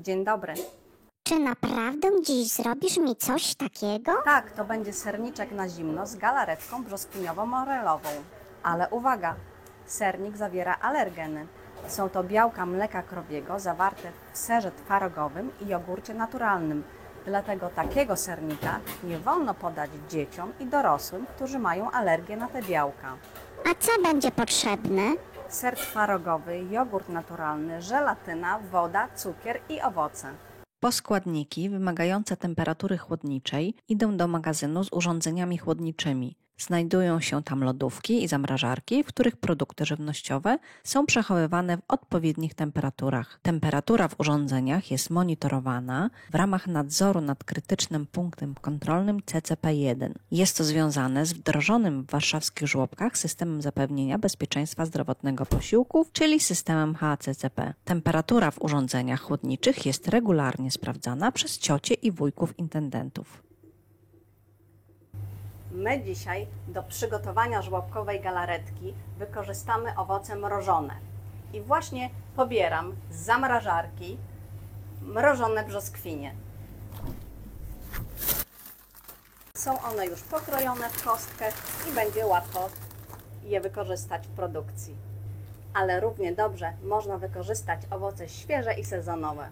Dzień dobry. Czy naprawdę dziś zrobisz mi coś takiego? Tak, to będzie serniczek na zimno z galaretką brzoskwiniowo-morelową. Ale uwaga, sernik zawiera alergeny. Są to białka mleka krowiego zawarte w serze twarogowym i jogurcie naturalnym. Dlatego takiego sernika nie wolno podać dzieciom i dorosłym, którzy mają alergię na te białka. A co będzie potrzebne? Ser twarogowy, jogurt naturalny, żelatyna, woda, cukier i owoce. Poskładniki wymagające temperatury chłodniczej idą do magazynu z urządzeniami chłodniczymi. Znajdują się tam lodówki i zamrażarki, w których produkty żywnościowe są przechowywane w odpowiednich temperaturach. Temperatura w urządzeniach jest monitorowana w ramach nadzoru nad krytycznym punktem kontrolnym CCP1. Jest to związane z wdrożonym w warszawskich żłobkach systemem zapewnienia bezpieczeństwa zdrowotnego posiłków, czyli systemem HACCP. Temperatura w urządzeniach chłodniczych jest regularnie sprawdzana przez ciocie i wujków intendentów. My dzisiaj do przygotowania żłobkowej galaretki wykorzystamy owoce mrożone. I właśnie pobieram z zamrażarki mrożone brzoskwinie. Są one już pokrojone w kostkę i będzie łatwo je wykorzystać w produkcji. Ale równie dobrze można wykorzystać owoce świeże i sezonowe.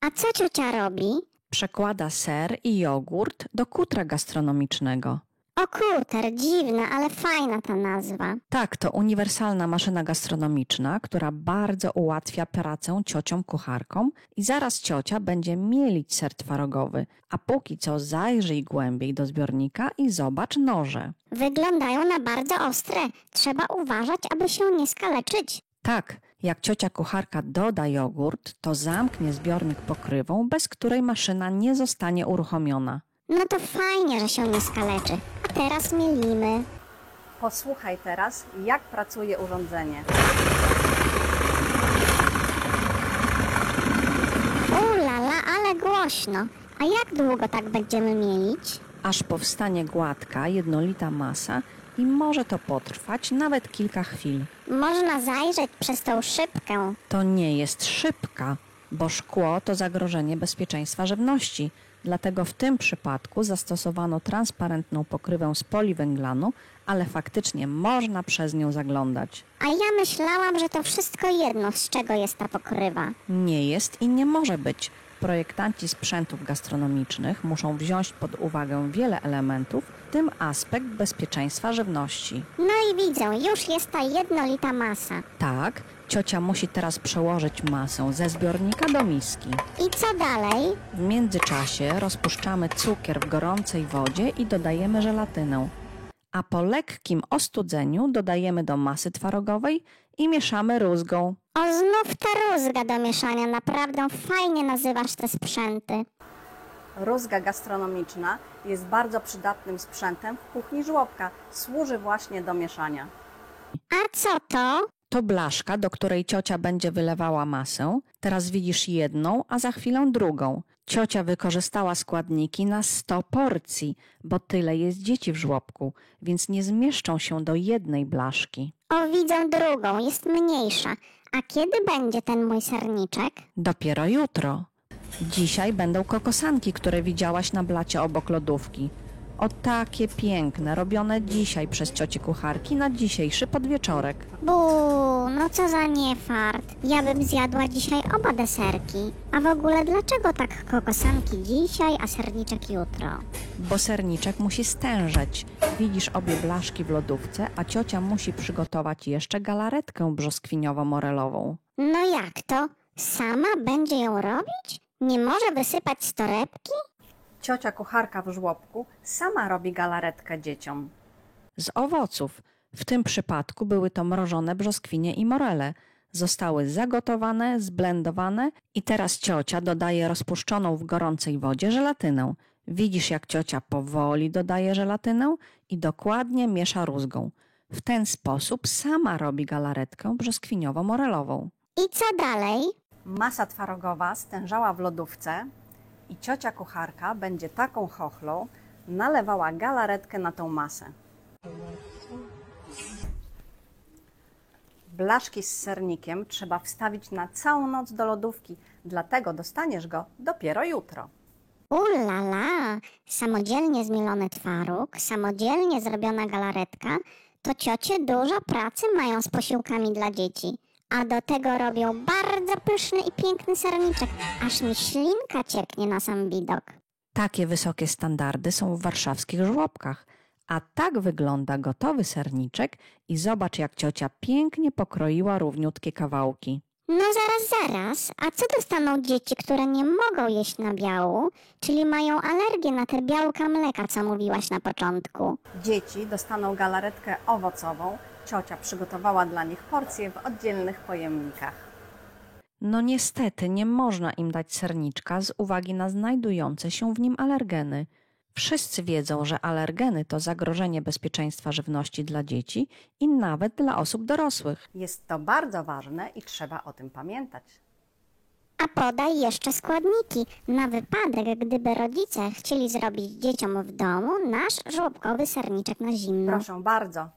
A co ciocia robi? Przekłada ser i jogurt do kutra gastronomicznego. O kurter, dziwne, ale fajna ta nazwa. Tak, to uniwersalna maszyna gastronomiczna, która bardzo ułatwia pracę ciociom kucharkom i zaraz ciocia będzie mielić ser twarogowy, a póki co zajrzyj głębiej do zbiornika i zobacz noże. Wyglądają na bardzo ostre. Trzeba uważać, aby się nie skaleczyć. Tak, jak ciocia kucharka doda jogurt, to zamknie zbiornik pokrywą, bez której maszyna nie zostanie uruchomiona. No to fajnie, że się nie skaleczy. A teraz mielimy. Posłuchaj teraz, jak pracuje urządzenie. Ulala, ale głośno. A jak długo tak będziemy mielić? Aż powstanie gładka, jednolita masa i może to potrwać nawet kilka chwil. Można zajrzeć przez tą szybkę. To nie jest szybka, bo szkło to zagrożenie bezpieczeństwa żywności. Dlatego w tym przypadku zastosowano transparentną pokrywę z poliwęglanu, ale faktycznie można przez nią zaglądać. A ja myślałam, że to wszystko jedno, z czego jest ta pokrywa. Nie jest i nie może być. Projektanci sprzętów gastronomicznych muszą wziąć pod uwagę wiele elementów, w tym aspekt bezpieczeństwa żywności. No i widzę, już jest ta jednolita masa. Tak, ciocia musi teraz przełożyć masę ze zbiornika do miski. I co dalej? W międzyczasie rozpuszczamy cukier w gorącej wodzie i dodajemy żelatynę. A po lekkim ostudzeniu dodajemy do masy twarogowej i mieszamy rózgą. O, znów ta rózga do mieszania. Naprawdę fajnie nazywasz te sprzęty. Rózga gastronomiczna jest bardzo przydatnym sprzętem w kuchni żłobka. Służy właśnie do mieszania. A co to? To blaszka, do której ciocia będzie wylewała masę. Teraz widzisz jedną, a za chwilę drugą. Ciocia wykorzystała składniki na 100 porcji, bo tyle jest dzieci w żłobku, więc nie zmieszczą się do jednej blaszki. O, widzę drugą, jest mniejsza. A kiedy będzie ten mój serniczek? Dopiero jutro. Dzisiaj będą kokosanki, które widziałaś na blacie obok lodówki. O takie piękne, robione dzisiaj przez ciocie kucharki na dzisiejszy podwieczorek. No co za niefart. Ja bym zjadła dzisiaj oba deserki. A w ogóle dlaczego tak kokosanki dzisiaj, a serniczek jutro? Bo serniczek musi stężeć. Widzisz obie blaszki w lodówce, a ciocia musi przygotować jeszcze galaretkę brzoskwiniowo-morelową. No jak to? Sama będzie ją robić? Nie może wysypać z torebki? Ciocia kucharka w żłobku sama robi galaretkę dzieciom. Z owoców. W tym przypadku były to mrożone brzoskwinie i morele. Zostały zagotowane, zblendowane i teraz ciocia dodaje rozpuszczoną w gorącej wodzie żelatynę. Widzisz, jak ciocia powoli dodaje żelatynę i dokładnie miesza rózgą. W ten sposób sama robi galaretkę brzoskwiniowo-morelową. I co dalej? Masa twarogowa stężała w lodówce i ciocia kucharka będzie taką chochlą nalewała galaretkę na tą masę. Blaszki z sernikiem trzeba wstawić na całą noc do lodówki, dlatego dostaniesz go dopiero jutro. Ulala, samodzielnie zmielony twaróg, samodzielnie zrobiona galaretka, to ciocie dużo pracy mają z posiłkami dla dzieci. A do tego robią bardzo pyszny i piękny serniczek, aż mi ślinka cieknie na sam widok. Takie wysokie standardy są w warszawskich żłobkach. A tak wygląda gotowy serniczek i zobacz, jak ciocia pięknie pokroiła równiutkie kawałki. No zaraz, a co dostaną dzieci, które nie mogą jeść nabiału, czyli mają alergię na te białka mleka, co mówiłaś na początku? Dzieci dostaną galaretkę owocową. Ciocia przygotowała dla nich porcje w oddzielnych pojemnikach. No niestety nie można im dać serniczka z uwagi na znajdujące się w nim alergeny. Wszyscy wiedzą, że alergeny to zagrożenie bezpieczeństwa żywności dla dzieci i nawet dla osób dorosłych. Jest to bardzo ważne i trzeba o tym pamiętać. A podaj jeszcze składniki, na wypadek, gdyby rodzice chcieli zrobić dzieciom w domu nasz żłobkowy serniczek na zimno. Proszę bardzo,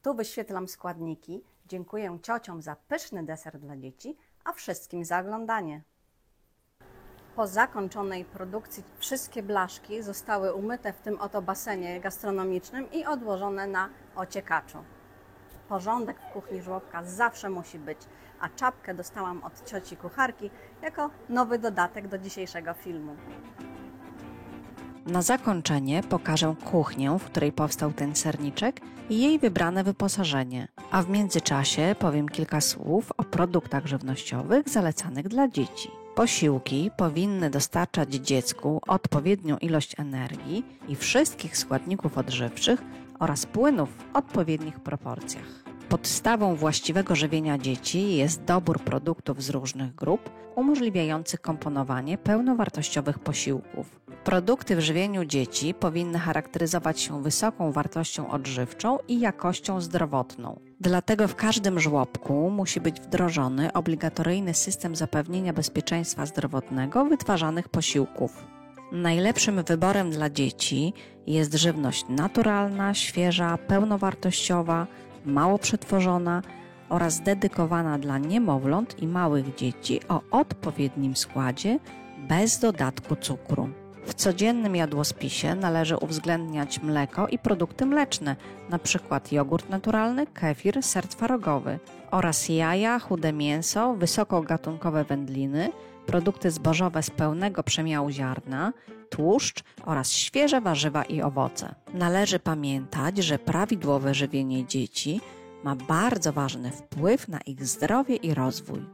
tu wyświetlam składniki. Dziękuję ciociom za pyszny deser dla dzieci, a wszystkim za oglądanie. Po zakończonej produkcji wszystkie blaszki zostały umyte w tym oto basenie gastronomicznym i odłożone na ociekaczu. Porządek w kuchni żłobka zawsze musi być, a czapkę dostałam od cioci kucharki jako nowy dodatek do dzisiejszego filmu. Na zakończenie pokażę kuchnię, w której powstał ten serniczek i jej wybrane wyposażenie. A w międzyczasie powiem kilka słów o produktach żywnościowych zalecanych dla dzieci. Posiłki powinny dostarczać dziecku odpowiednią ilość energii i wszystkich składników odżywczych oraz płynów w odpowiednich proporcjach. Podstawą właściwego żywienia dzieci jest dobór produktów z różnych grup, umożliwiających komponowanie pełnowartościowych posiłków. Produkty w żywieniu dzieci powinny charakteryzować się wysoką wartością odżywczą i jakością zdrowotną. Dlatego w każdym żłobku musi być wdrożony obligatoryjny system zapewnienia bezpieczeństwa zdrowotnego wytwarzanych posiłków. Najlepszym wyborem dla dzieci jest żywność naturalna, świeża, pełnowartościowa, mało przetworzona oraz dedykowana dla niemowląt i małych dzieci o odpowiednim składzie bez dodatku cukru. W codziennym jadłospisie należy uwzględniać mleko i produkty mleczne, np. jogurt naturalny, kefir, ser twarogowy oraz jaja, chude mięso, wysokogatunkowe wędliny, produkty zbożowe z pełnego przemiału ziarna, tłuszcz oraz świeże warzywa i owoce. Należy pamiętać, że prawidłowe żywienie dzieci ma bardzo ważny wpływ na ich zdrowie i rozwój.